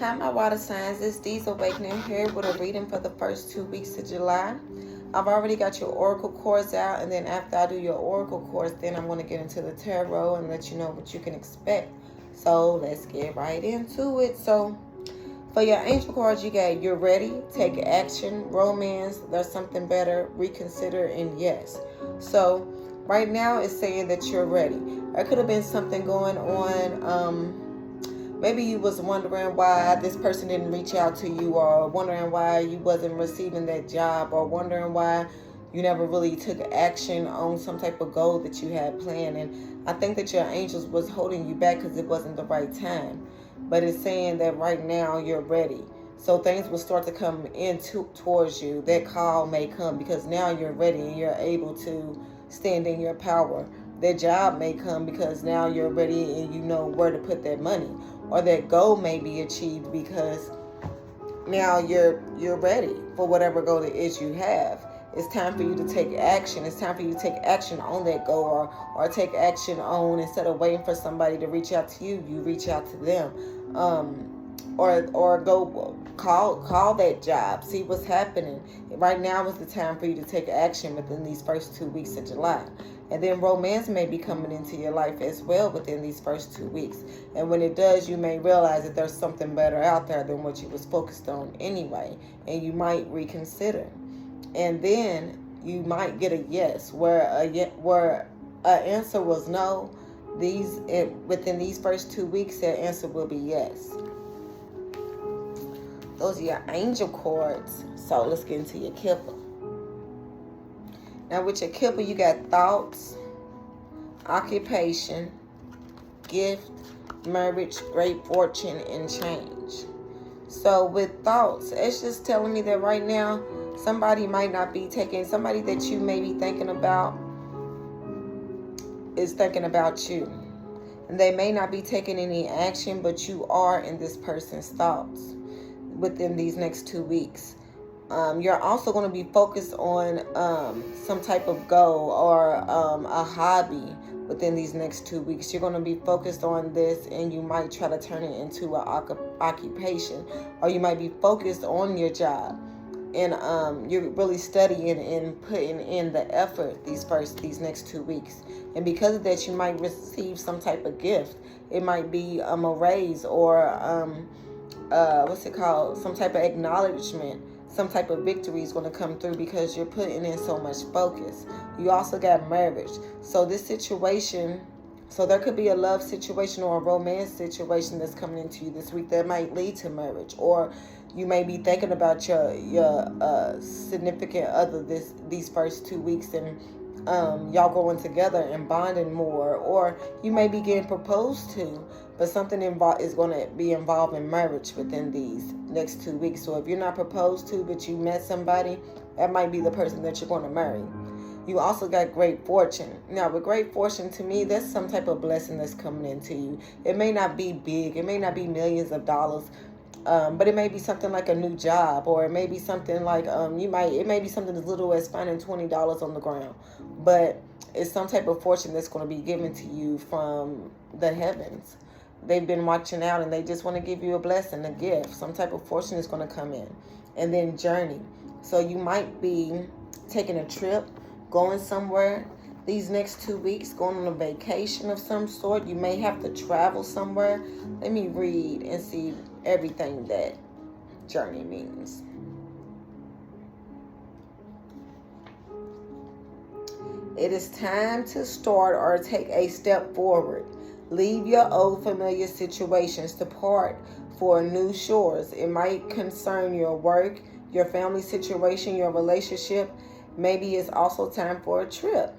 Hi, my water signs. It's Dee's Awakening here with a reading for the first 2 weeks of July. I've already got your oracle cards out, and then after I do your oracle cards, then I'm going to get into the tarot and let you know what you can expect. So let's get right into it. So for your angel cards, you got you're ready, take action, romance, there's something better, reconsider, and yes. So right now it's saying that you're ready. There could have been something going on. Maybe you was wondering why this person didn't reach out to you, or wondering why you wasn't receiving that job, or wondering why you never really took action on some type of goal that you had planned. And I think that your angels was holding you back because it wasn't the right time. But it's saying that right now you're ready. So things will start to come in towards you. That call may come because now you're ready and you're able to stand in your power. That job may come because now you're ready and you know where to put that money. Or that goal may be achieved because now you're ready for whatever goal it is you have. It's time for you to take action. It's time for you to take action on that goal, or take action on, instead of waiting for somebody to reach out to you, you reach out to them. Or go call that job, see what's happening. Right now is the time for you to take action within these first 2 weeks of July. And then romance may be coming into your life as well within these first 2 weeks. And when it does, you may realize that there's something better out there than what you was focused on anyway. And you might reconsider. And then you might get a yes, where an answer was no. Within these first 2 weeks, that answer will be yes. Those are your angel cards. So let's get into your Kipper. Now with your Kipper, you got thoughts, occupation, gift, marriage, great fortune, and change. So with thoughts, it's just telling me that right now, somebody that you may be thinking about is thinking about you. And they may not be taking any action, but you are in this person's thoughts within these next 2 weeks. You're also going to be focused on some type of goal or a hobby within these next 2 weeks. You're going to be focused on this, and you might try to turn it into an occupation, or you might be focused on your job, and you're really studying and putting in the effort these next 2 weeks. And because of that, you might receive some type of gift. It might be a raise, or some type of acknowledgement. Some type of victory is going to come through because you're putting in so much focus. You also got marriage. So this situation, so there could be a love situation or a romance situation that's coming into you this week that might lead to marriage. Or you may be thinking about your significant other these first 2 weeks, and y'all going together and bonding more. Or you may be getting proposed to, but something is going to be involved in marriage within these next 2 weeks. So if you're not proposed to, but you met somebody, that might be the person that you're going to marry. You also got great fortune. Now, with great fortune, to me, that's some type of blessing that's coming into you. It may not be big. It may not be millions of dollars. But it may be something like a new job, or it may be something like it may be something as little as finding $20 on the ground. But it's some type of fortune that's going to be given to you from the heavens. They've been watching out, and they just want to give you a blessing, a gift. Some type of fortune is going to come in. And then journey. So you might be taking a trip, going somewhere these next 2 weeks, going on a vacation of some sort. You may have to travel somewhere. Let me read and see everything that journey means. It is time to start or take a step forward. Leave your old familiar situations to part for new shores. It might concern your work, your family situation, your relationship. Maybe it's also time for a trip.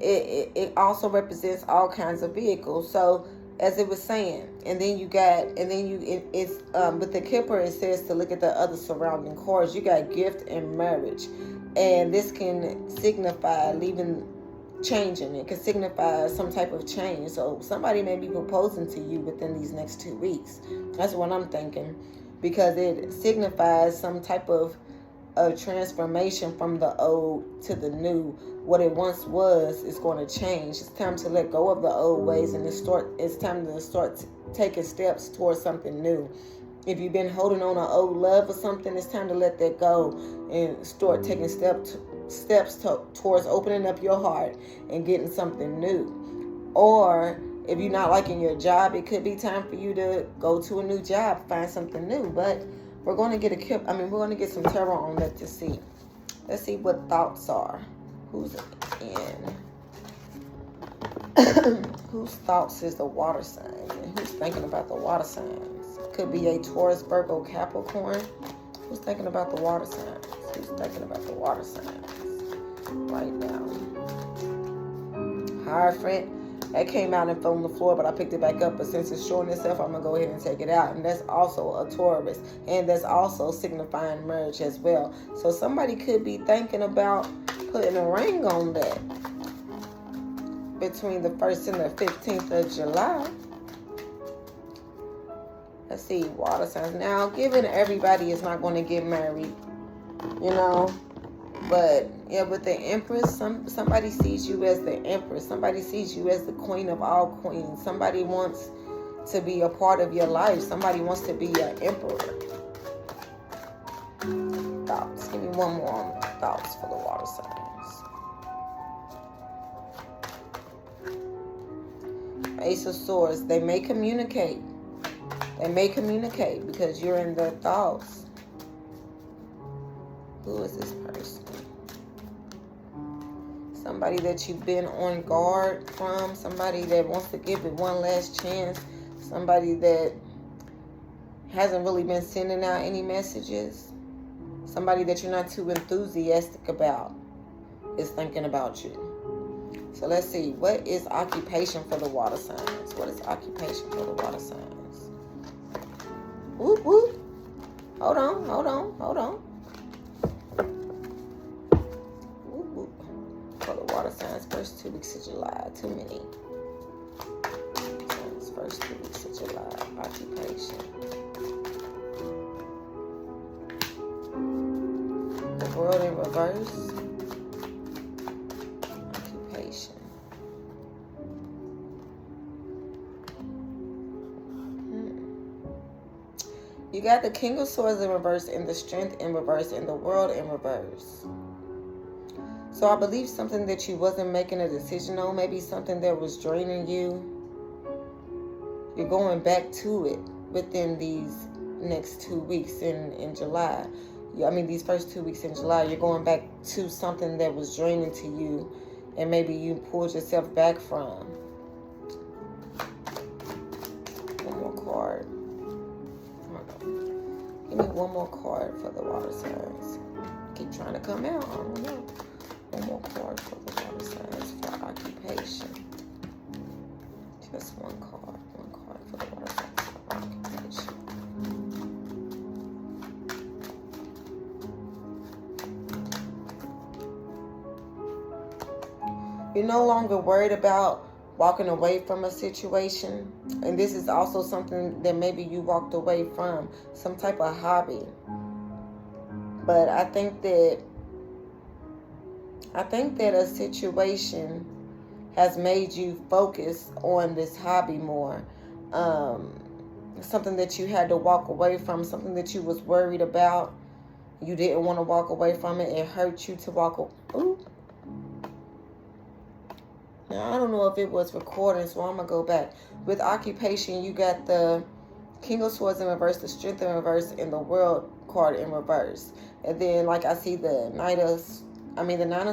It also represents all kinds of vehicles. So as it was saying, with the Kipper, it says to look at the other surrounding cards. You got gift and marriage, and this can signify changing. It can signify some type of change. So somebody may be proposing to you within these next 2 weeks. That's what I'm thinking, because it signifies some type of transformation from the old to the new. What it once was is going to change. It's time to let go of the old ways, and it's time to start taking steps towards something new. If you've been holding on to old love or something, it's time to let that go and start taking steps towards opening up your heart and getting something new. Or if you're not liking your job, it could be time for you to go to a new job, find something new. But we're going to get we're going to get some tarot on that to see. Let's see what thoughts are. Who's in? Whose thoughts is the water signs? And who's thinking about the water signs? Could be a Taurus, Virgo, Capricorn. Who's thinking about the water signs? Who's thinking about the water signs right now? Hierophant. That came out and fell on the floor, but I picked it back up. But since it's showing itself, I'm going to go ahead and take it out. And that's also a Taurus. And that's also signifying marriage as well. So somebody could be thinking about putting a ring on that between the 1st and the 15th of July. Let's see, water signs. Now, given everybody is not going to get married, you know. But yeah, with the Empress, somebody sees you as the Empress. Somebody sees you as the Queen of all queens. Somebody wants to be a part of your life. Somebody wants to be an emperor. Thoughts. Give me one more on thoughts for the water signs. Ace of Swords. They may communicate. They may communicate because you're in their thoughts. Who is this person? Somebody that you've been on guard from. Somebody that wants to give it one last chance. Somebody that hasn't really been sending out any messages. Somebody that you're not too enthusiastic about is thinking about you. So let's see. What is occupation for the water signs? What is occupation for the water signs? Whoop, whoop. Hold on. For the water signs, first 2 weeks of July. Too many. Signs, first 2 weeks of July. Occupation. The world in reverse. Occupation. You got the King of Swords in reverse, and the Strength in reverse, and the World in reverse. So I believe something that you wasn't making a decision on, maybe something that was draining you, you're going back to it within these next 2 weeks in July. These first 2 weeks in July, you're going back to something that was draining to you and maybe you pulled yourself back from. One more card. Give me one more card for the water signs. Keep trying to come out. I don't know. One more card for the water signs for occupation. Just one card. One card for the water signs for occupation. You're no longer worried about walking away from a situation. And this is also something that maybe you walked away from. Some type of hobby. But I think that a situation has made you focus on this hobby more. Something that you had to walk away from, something that you was worried about. You didn't want to walk away from it. It hurt you to walk away. Ooh. Now, I don't know if it was recording, so I'm going to go back. With occupation, you got the King of Swords in reverse, the Strength in reverse, and the World card in reverse. And then, like, I see the Nine of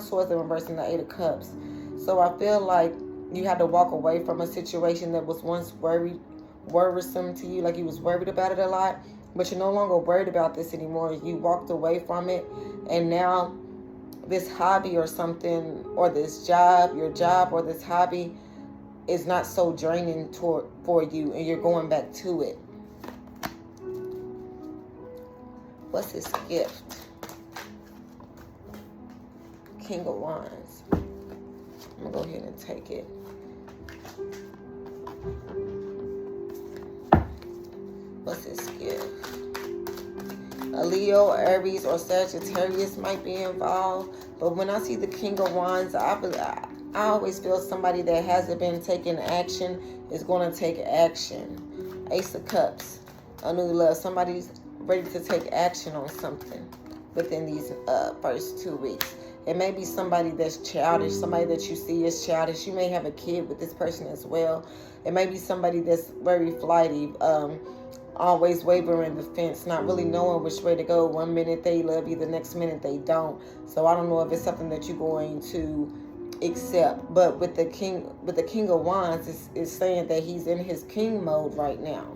Swords in reverse and the Eight of Cups. So I feel like you had to walk away from a situation that was once worrisome to you, like you was worried about it a lot, but you're no longer worried about this anymore. You walked away from it, and now this hobby or something, or this job, your job or this hobby is not so draining for you, and you're going back to it. What's this gift? King of Wands. I'm going to go ahead and take it. What's this gift? A Leo, Aries, or Sagittarius might be involved. But when I see the King of Wands, I always feel somebody that hasn't been taking action is going to take action. Ace of Cups. A new love. Somebody's ready to take action on something within these first 2 weeks. It may be somebody that's childish, somebody that you see as childish. You may have a kid with this person as well. It may be somebody that's very flighty, always wavering the fence, not really knowing which way to go. One minute they love you, the next minute they don't. So I don't know if it's something that you're going to accept. But with the King of Wands, it's saying that he's in his king mode right now.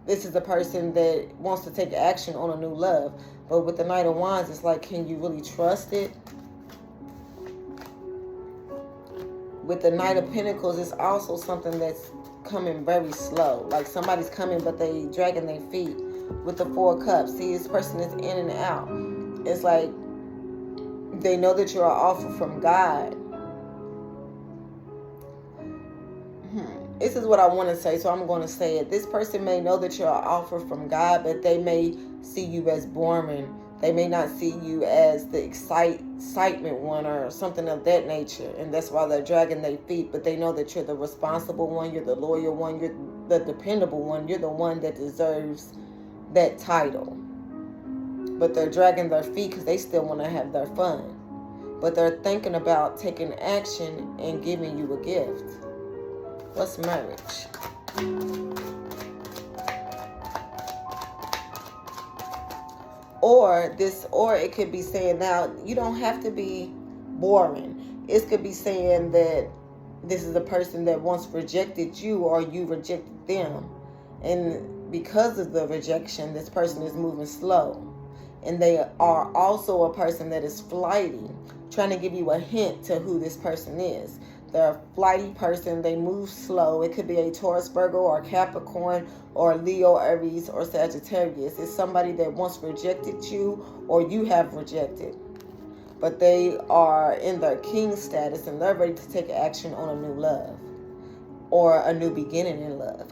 This is a person that wants to take action on a new love. But with the Knight of Wands, it's like, can you really trust it? With the Knight of Pentacles, it's also something that's coming very slow. Like somebody's coming, but they dragging their feet. With the Four of Cups, see, this person is in and out. It's like they know that you're an offer from God. This is what I want to say, so I'm going to say it. This person may know that you're an offer from God, but they may see you as boring. They may not see you as the excitement one or something of that nature. And that's why they're dragging their feet. But they know that you're the responsible one. You're the loyal one. You're the dependable one. You're the one that deserves that title. But they're dragging their feet because they still want to have their fun. But they're thinking about taking action and giving you a gift. What's marriage? Or it could be saying, now, you don't have to be boring. It could be saying that this is a person that once rejected you or you rejected them. And because of the rejection, this person is moving slow. And they are also a person that is flighty, trying to give you a hint to who this person is. They're a flighty person. They move slow. It could be a Taurus, Virgo, or Capricorn, or Leo, Aries, or Sagittarius. It's somebody that once rejected you or you have rejected. But they are in their king status and they're ready to take action on a new love or a new beginning in love.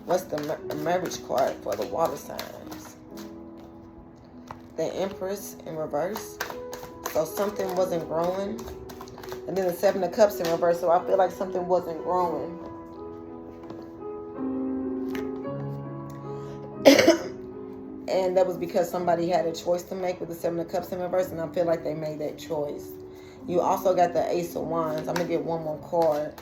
What's the marriage card for the water signs? The Empress in reverse. So something wasn't growing. And then the Seven of Cups in reverse. So I feel like something wasn't growing. And that was because somebody had a choice to make with the Seven of Cups in reverse. And I feel like they made that choice. You also got the Ace of Wands. I'm going to get one more card.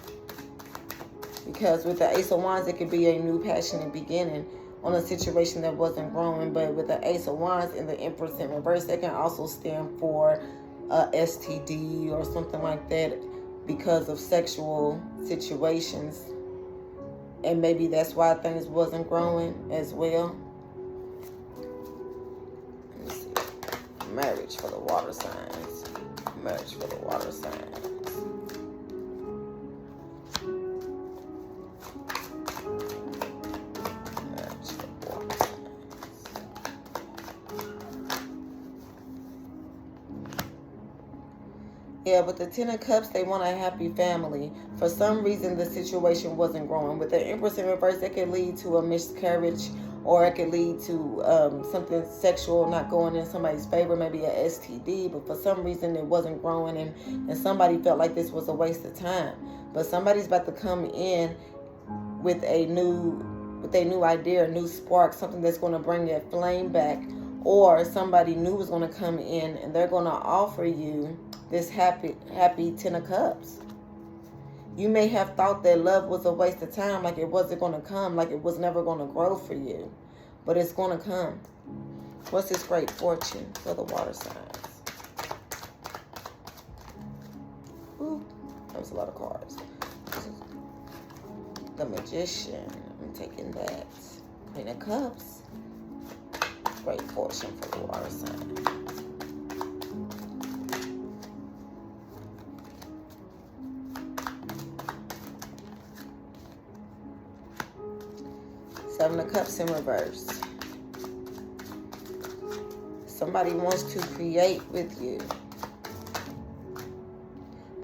Because with the Ace of Wands, it could be a new passionate beginning on a situation that wasn't growing. But with the Ace of Wands and the Empress in reverse, it can also stand for STD or something like that because of sexual situations. And maybe that's why things wasn't growing as well. Let me see. Marriage for the water signs. Marriage for the water signs. Yeah, with the Ten of Cups, they want a happy family. For some reason, the situation wasn't growing. With the Empress in reverse, it could lead to a miscarriage, or it could lead to something sexual not going in somebody's favor, maybe a STD. But for some reason, it wasn't growing, and somebody felt like this was a waste of time. But somebody's about to come in with a new idea, a new spark, something that's going to bring that flame back. Or somebody new is going to come in, and they're going to offer you this happy Ten of Cups. You may have thought that love was a waste of time, like it wasn't going to come, like it was never going to grow for you. But it's going to come. What's this great fortune for the water signs? Ooh, that was a lot of cards. The Magician. I'm taking that. Queen of Cups. Great fortune for the water sign. Seven of Cups in reverse. Somebody wants to create with you.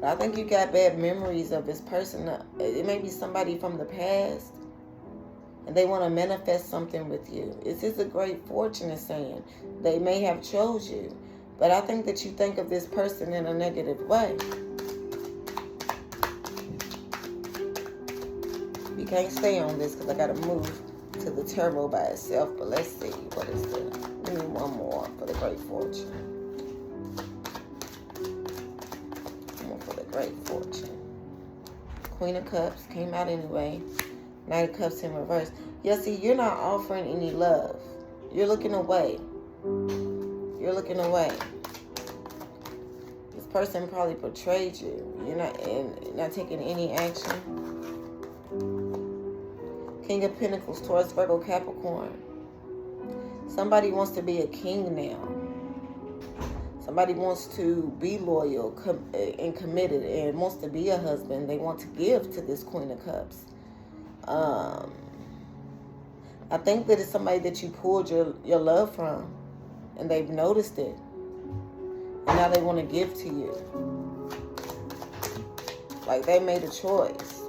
But I think you got bad memories of this person. It may be somebody from the past. And they want to manifest something with you. This is a great fortune, is saying. They may have chose you. But I think that you think of this person in a negative way. You can't stay on this because I got to move to the tarot by itself. But let's see. What is the... We need one more for the Great Fortune. One for the Great Fortune. Queen of Cups came out anyway. Knight of Cups in reverse. Yeah, see, you're not offering any love. You're looking away. You're looking away. This person probably betrayed you. You're not taking any action. King of Pentacles, Taurus, Virgo, Capricorn. Somebody wants to be a king now. Somebody wants to be loyal and committed and wants to be a husband. They want to give to this Queen of Cups. I think that it's somebody that you pulled your love from, and they've noticed it. And now they want to give to you. Like they made a choice.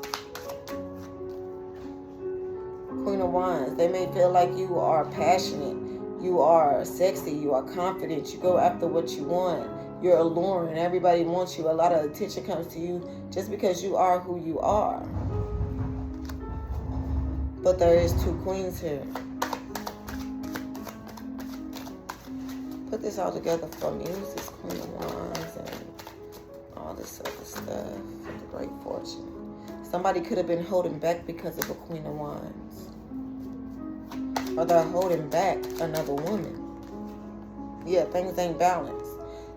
Queen of Wands. They may feel like you are passionate. You are sexy. You are confident. You go after what you want. You're alluring. Everybody wants you. A lot of attention comes to you just because you are who you are. But there is two queens here. Put this all together for me. Who's this Queen of Wands and all this other stuff for the Great Fortune? Somebody could have been holding back because of a Queen of Wands. Or they're holding back another woman. Yeah, things ain't balanced.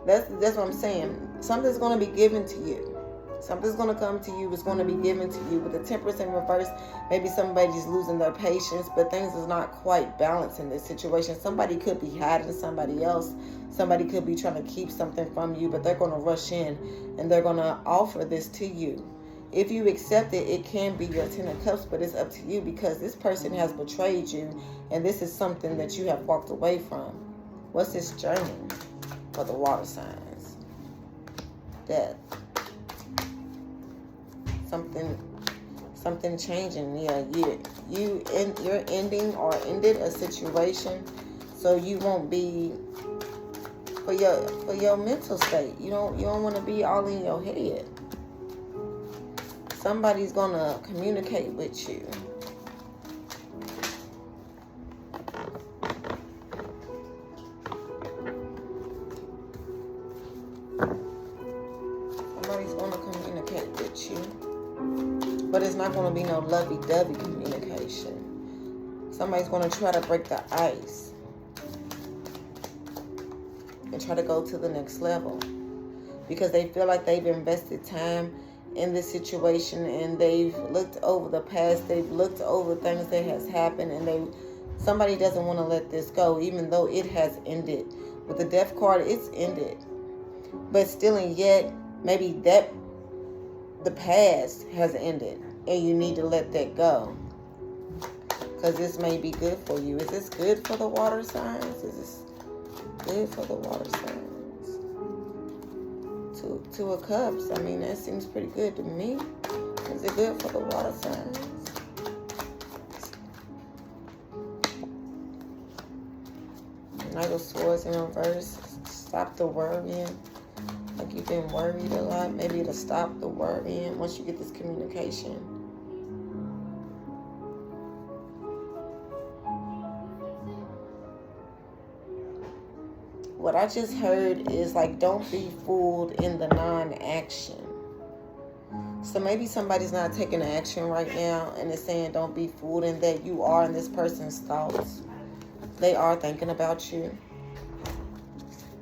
That's what I'm saying. Something's going to be given to you. Something's going to come to you. It's going to be given to you. With the Temperance in reverse, maybe somebody's losing their patience, but things is not quite balanced in this situation. Somebody could be hiding somebody else. Somebody could be trying to keep something from you, but they're going to rush in and they're going to offer this to you. If you accept it, it can be your Ten of Cups, but it's up to you because this person has betrayed you and this is something that you have walked away from. What's this journey for the water signs? Death. Something changing. Yeah, you're ending or ended a situation, so you won't be for your mental state. You don't want to be all in your head. Somebody's gonna communicate with you. Somebody's gonna communicate with you. But it's not going to be no lovey-dovey communication. Somebody's going to try to break the ice and try to go to the next level because they feel like they've invested time in this situation and they've looked over the past, they've looked over things that has happened, and somebody doesn't want to let this go even though it has ended. With the Death card, it's ended. But still and yet, maybe the past has ended and you need to let that go because this may be good for you. Is this good for the water signs? Is this good for the water signs? Two of Cups. I mean, that seems pretty good to me. Is it good for the water signs? Knight of Swords in reverse. Stop the worrying. Like you've been worried a lot. Maybe it'll stop the worrying once you get this communication. What I just heard is like, don't be fooled in the non-action. So maybe somebody's not taking action right now and is saying don't be fooled in that you are in this person's thoughts. They are thinking about you.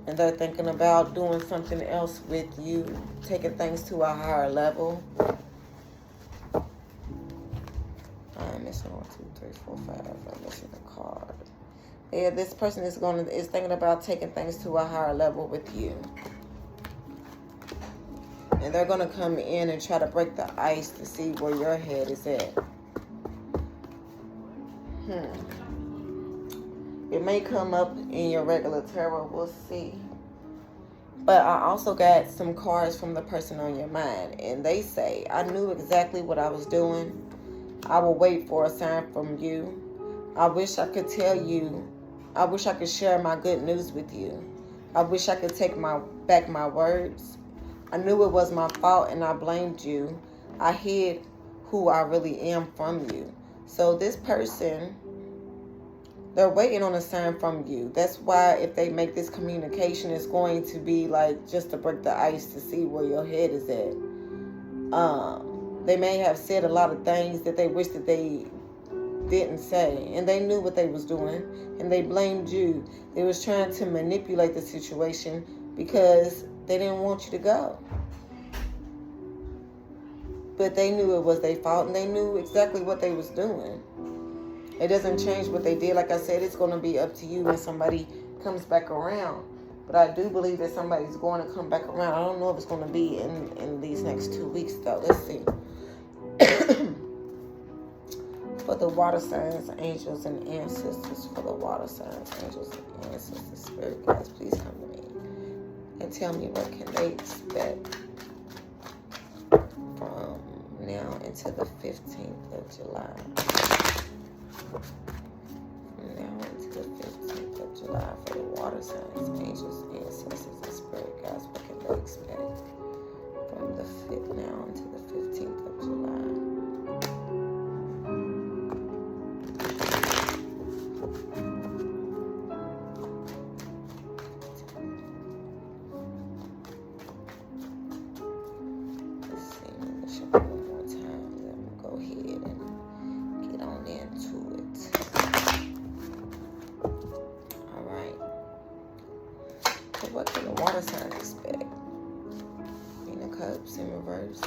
And they're thinking about doing something else with you, taking things to a higher level. I'm missing 1, 2, 3, 4, 5. I'm missing a card. Yeah, this person is thinking about taking things to a higher level with you. And they're going to come in and try to break the ice to see where your head is at. It may come up in your regular tarot. We'll see. But I also got some cards from the person on your mind. And they say, I knew exactly what I was doing. I will wait for a sign from you. I wish I could tell you. I wish I could share my good news with you. I wish I could take back my words. I knew it was my fault and I blamed you. I hid who I really am from you. So this person, they're waiting on a sign from you. That's why if they make this communication, it's going to be like just to break the ice to see where your head is at. They may have said a lot of things that they wish that they didn't say, and they knew what they was doing, and they blamed you. They was trying to manipulate the situation because they didn't want you to go. But they knew it was their fault, and they knew exactly what they was doing. It doesn't change what they did. Like I said, it's going to be up to you when somebody comes back around. But I do believe that somebody's going to come back around. I don't know if it's going to be in these next 2 weeks, though. Let's see. For the water signs, angels, and ancestors. For the water signs, angels, and ancestors. Spirit guides, please come to me. And tell me what can they expect from now into the 15th of July. From now into the 15th of July for the water signs, angels, ancestors, and spirit guides. What can they expect from the now into the 15th of July? What can the water signs expect? Queen of Cups in reverse.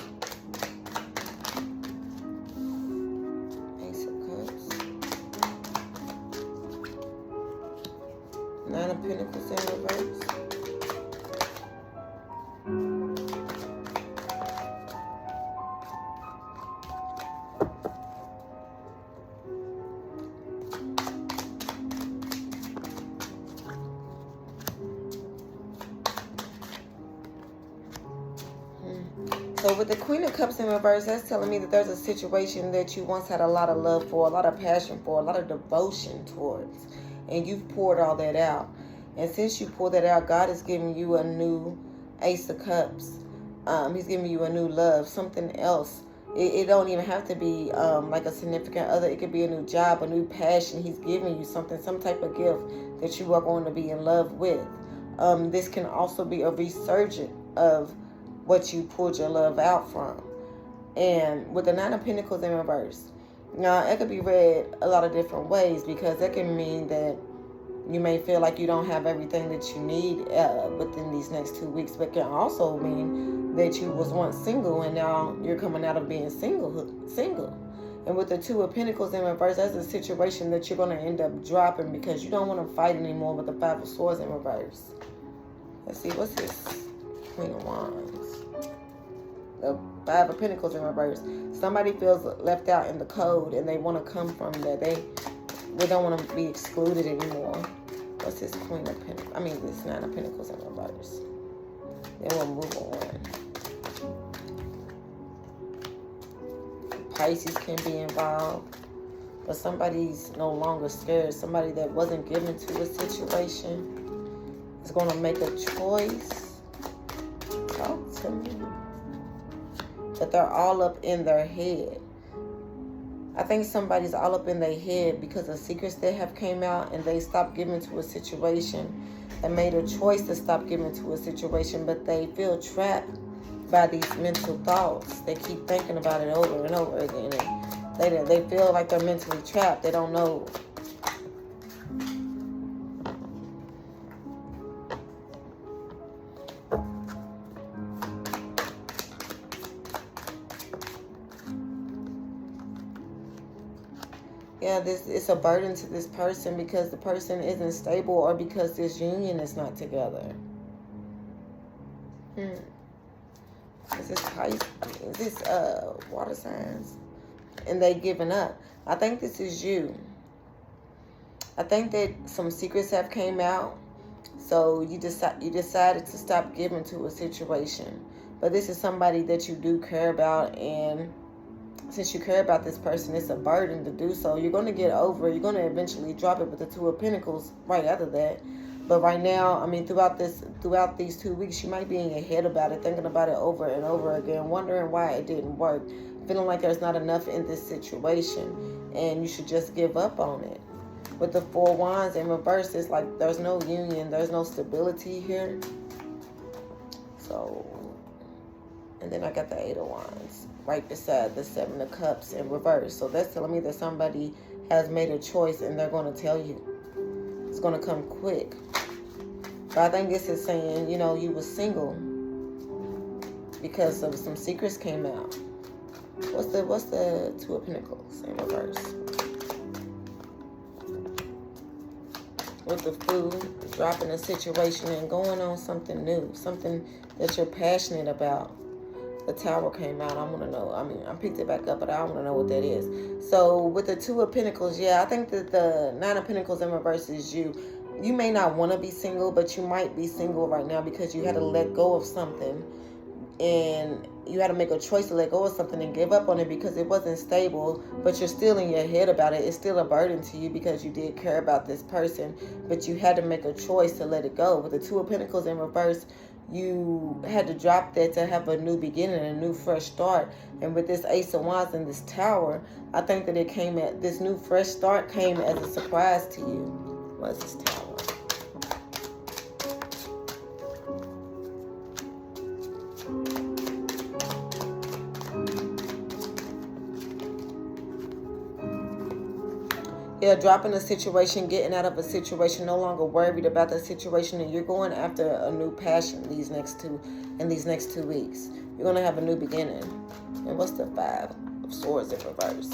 Ace of Cups. Nine of Pentacles in reverse. So with the Queen of Cups in reverse, that's telling me that there's a situation that you once had a lot of love for, a lot of passion for, a lot of devotion towards. And you've poured all that out. And since you poured that out, God is giving you a new Ace of Cups. He's giving you a new love, something else. It don't even have to be like a significant other. It could be a new job, a new passion. He's giving you something, some type of gift that you are going to be in love with. This can also be a resurgence of what you pulled your love out from. And with the Nine of Pentacles in reverse, now it could be read a lot of different ways, because that can mean that you may feel like you don't have everything that you need within these next 2 weeks, but can also mean that you was once single and now you're coming out of being single. And with the Two of Pentacles in reverse, that's a situation that you're going to end up dropping because you don't want to fight anymore with the Five of Swords in reverse. Let's see, what's this? Queen of Wands. The Five of Pentacles in reverse. Somebody feels left out in the code and they want to come from that. They don't want to be excluded anymore. What's this Queen of Pentacles? I mean, this Nine of Pentacles in reverse. Then we'll move on. Pisces can be involved. But somebody's no longer scared. Somebody that wasn't given to a situation is going to make a choice. Talk to me. But they're all up in their head. I think somebody's all up in their head because of secrets that have came out and they stopped giving to a situation. They made a choice to stop giving to a situation, but they feel trapped by these mental thoughts. They keep thinking about it over and over again. And they feel like they're mentally trapped. They don't know. Yeah, it's a burden to this person because the person isn't stable or because this union is not together. Is this Pisces? Is this water signs? And they giving up. I think this is you. I think that some secrets have came out. So you decided to stop giving to a situation. But this is somebody that you do care about, and since you care about this person, it's a burden to do so. You're going to get over it. You're going to eventually drop it with the Two of Pentacles right after that. But right now, I mean, throughout these 2 weeks, you might be in your head about it, thinking about it over and over again, wondering why it didn't work, feeling like there's not enough in this situation and you should just give up on it. With the Four Wands in reverse, it's like there's no union, there's no stability here. So, and then I got the Eight of Wands right beside the Seven of Cups in reverse. So that's telling me that somebody has made a choice and they're going to tell you. It's going to come quick. But I think this is saying, you know, you were single because of some secrets came out. What's the Two of Pentacles in reverse? With the Fool, dropping a situation and going on something new, something that you're passionate about. The Tower came out. I want to know. I mean, I picked it back up, but I want to know what that is. So with the Two of Pentacles, yeah, I think that the Nine of Pentacles in reverse is you. You may not want to be single, but you might be single right now because you had to let go of something. And you had to make a choice to let go of something and give up on it because it wasn't stable, but you're still in your head about it. It's still a burden to you because you did care about this person, but you had to make a choice to let it go. With the Two of Pentacles in reverse, you had to drop that to have a new beginning, a new fresh start. And with this Ace of Wands and this Tower, I think that this new fresh start came as a surprise to you. What's this Tower? Yeah, dropping a situation, getting out of a situation, no longer worried about the situation, and you're going after a new passion in these next 2 weeks. You're going to have a new beginning. And what's the Five of Swords in reverse?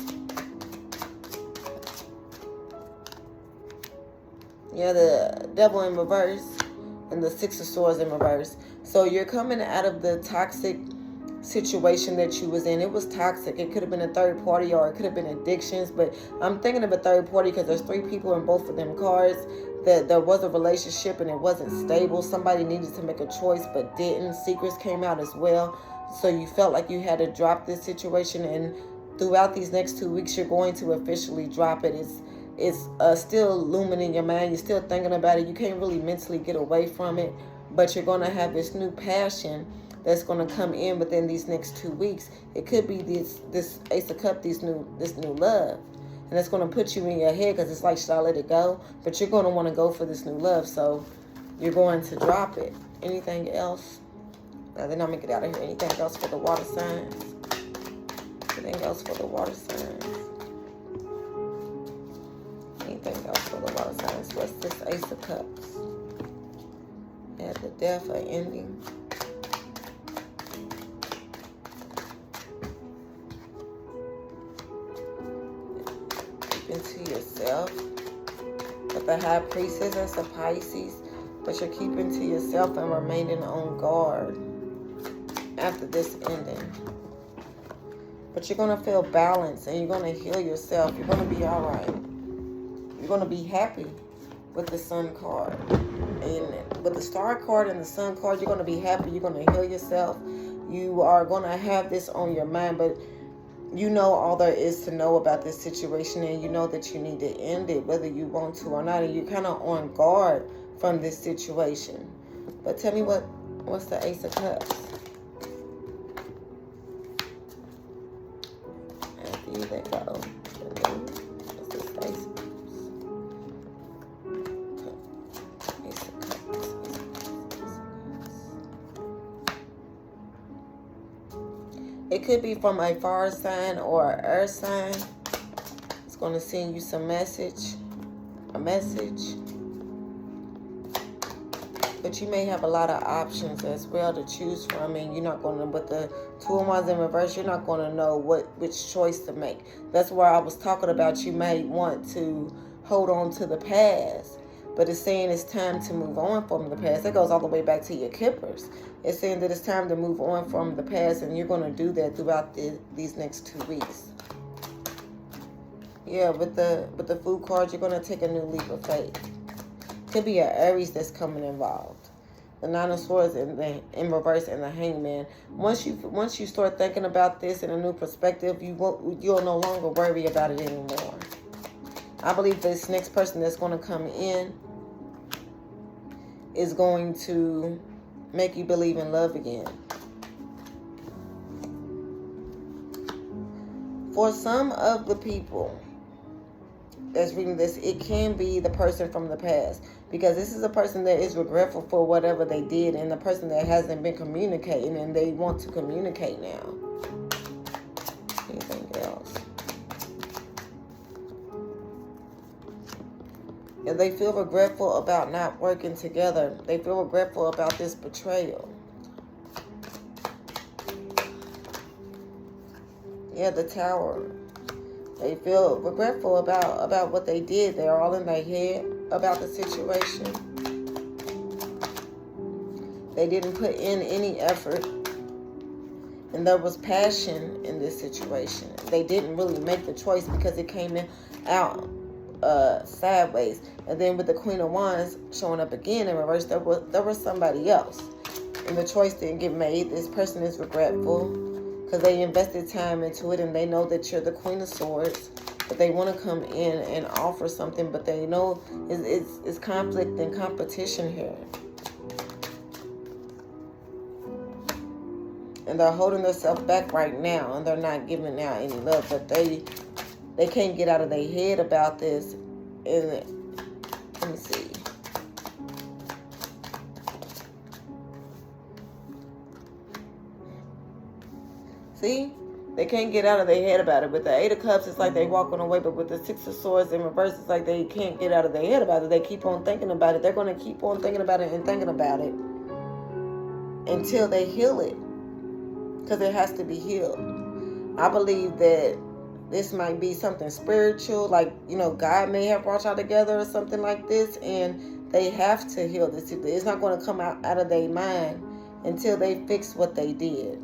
Yeah, the Devil in reverse and the Six of Swords in reverse. So you're coming out of the toxic situation that you was in. It was toxic. It could have been a third party or it could have been addictions, but I'm thinking of a third party because there's 3 people in both of them cards. That there was a relationship and it wasn't stable. Somebody needed to make a choice but didn't. Secrets came out as well. So you felt like you had to drop this situation, and throughout these next 2 weeks you're going to officially drop it. It's still looming in your mind. You're still thinking about it. You can't really mentally get away from it, but you're going to have this new passion that's going to come in within these next 2 weeks. It could be this Ace of Cups, this new love. And it's going to put you in your head because it's like, should I let it go? But you're going to want to go for this new love. So you're going to drop it. Anything else? Now then I'm going to get out of here. Anything else for the water signs? Anything else for the water signs? Anything else for the water signs? What's this Ace of Cups? Yeah, the death or ending. Into yourself. But the High Priestess, that's a Pisces, but you're keeping to yourself and remaining on guard after this ending. But you're going to feel balanced and you're going to heal yourself. You're going to be all right. You're going to be happy with the Sun card. And with the Star card and the Sun card, you're going to be happy. You're going to heal yourself. You are going to have this on your mind, but you know all there is to know about this situation, and you know that you need to end it whether you want to or not, and you're kind of on guard from this situation. But tell me what's the Ace of Cups? After you let go. What's this Ace of Cups? Ace of Cups. It could be from a fire sign or an earth sign. It's going to send you a message. But you may have a lot of options as well to choose from, and you're not going to, with the Two of Wands in reverse, you're not going to know which choice to make. That's where I was talking about you may want to hold on to the past, but it's saying it's time to move on from the past. That goes all the way back to your Kippers. It's saying that it's time to move on from the past, and you're going to do that throughout these next 2 weeks. Yeah, with the Fool card, you're going to take a new leap of faith. Could be an Aries that's coming involved. The Nine of Swords in reverse and the Hangman. Once you start thinking about this in a new perspective, you'll no longer worry about it anymore. I believe this next person that's going to come in is going to make you believe in love again. For some of the people that's reading this, it can be the person from the past, because this is a person that is regretful for whatever they did, and the person that hasn't been communicating and they want to communicate now. Anything else? And they feel regretful about not working together. They feel regretful about this betrayal. Yeah, the Tower. They feel regretful about what they did. They're all in their head about the situation. They didn't put in any effort. And there was passion in this situation. They didn't really make the choice because it came out sideways. And then with the Queen of Wands showing up again in reverse, there was somebody else. And the choice didn't get made. This person is regretful because they invested time into it, and they know that you're the Queen of Swords, but they want to come in and offer something, but they know it's conflict and competition here. And they're holding themselves back right now, and they're not giving out any love, but they can't get out of their head about this. And let me see. See? They can't get out of their head about it. With the Eight of Cups, it's like they walking away. But with the Six of Swords in reverse, it's like they can't get out of their head about it. They keep on thinking about it. They're going to keep on thinking about it and thinking about it until they heal it. Because it has to be healed. I believe that this might be something spiritual. Like, you know, God may have brought y'all together or something like this. And they have to heal this. It's not going to come out of their mind until they fix what they did.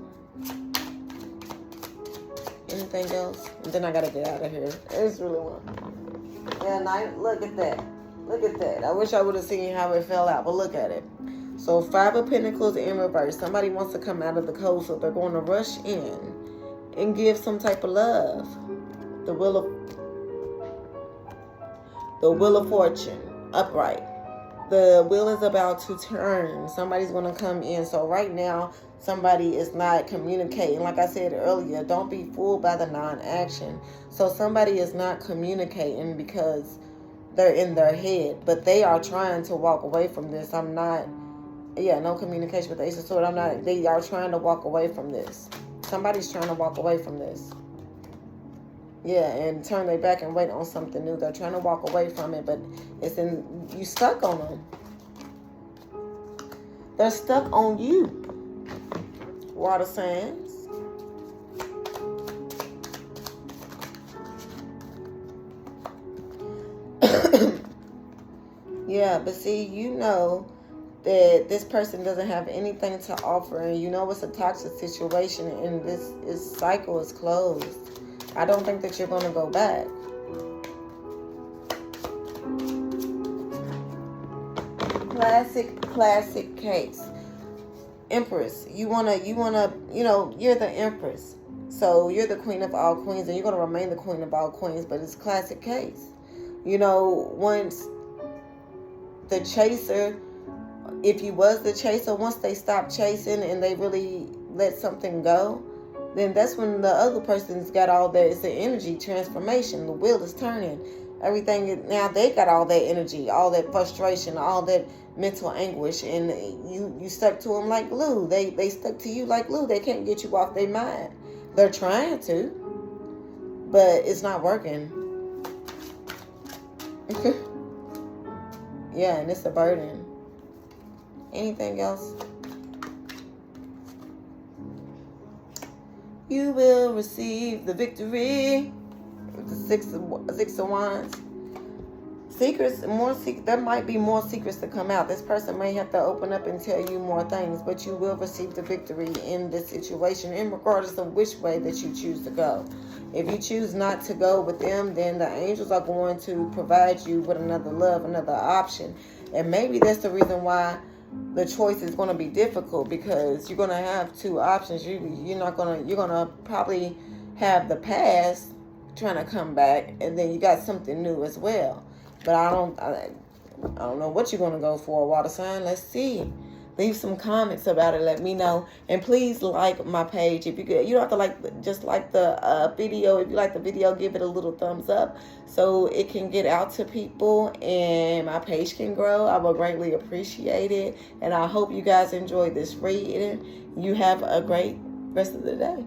Anything else? And then I gotta get out of here. It's really long. Yeah, look at that. Look at that. I wish I would have seen how it fell out, but look at it. So 5 of Pentacles in reverse. Somebody wants to come out of the cold, so they're going to rush in and give some type of love. The Wheel of Fortune, upright. The wheel is about to turn. Somebody's going to come in. So right now, somebody is not communicating. Like I said earlier, don't be fooled by the non-action. So somebody is not communicating because they're in their head, but they are trying to walk away from this. No communication with the Ace of Swords. They are trying to walk away from this. Somebody's trying to walk away from this. Yeah, and turn their back and wait on something new. They're trying to walk away from it, but you stuck on them. They're stuck on you. Water signs. Yeah, but see, you know that this person doesn't have anything to offer, and you know it's a toxic situation, and this cycle is closed. I don't think that you're going to go back. Classic case. Empress. You're the Empress. So you're the Queen of all queens, and you're going to remain the Queen of all queens, but it's classic case. You know, once the chaser, if you was the chaser, once they stop chasing and they really let something go, then that's when the other person's got all that. It's the energy transformation. The wheel is turning. Everything, now they got all that energy, all that frustration, all that mental anguish, and you stuck to them like glue. They stuck to you like glue. They can't get you off their mind. They're trying to, but it's not working. Yeah, and it's a burden. Anything else? You will receive the victory. The Six of Wands. Secrets, there might be more secrets to come out. This person may have to open up and tell you more things, but you will receive the victory in this situation, and regardless of which way that you choose to go. If you choose not to go with them, then the angels are going to provide you with another love, another option. And maybe that's the reason why the choice is going to be difficult, because you're going to have two options. You're going to probably have the past trying to come back, and then you got something new as well. But I don't know what you're going to go for, water sign. Let's see. Leave some comments about it. Let me know. And please like my page. If you could, you don't have to like, just like the video. If you like the video, give it a little thumbs up so it can get out to people and my page can grow. I will greatly appreciate it. And I hope you guys enjoyed this reading. You have a great rest of the day.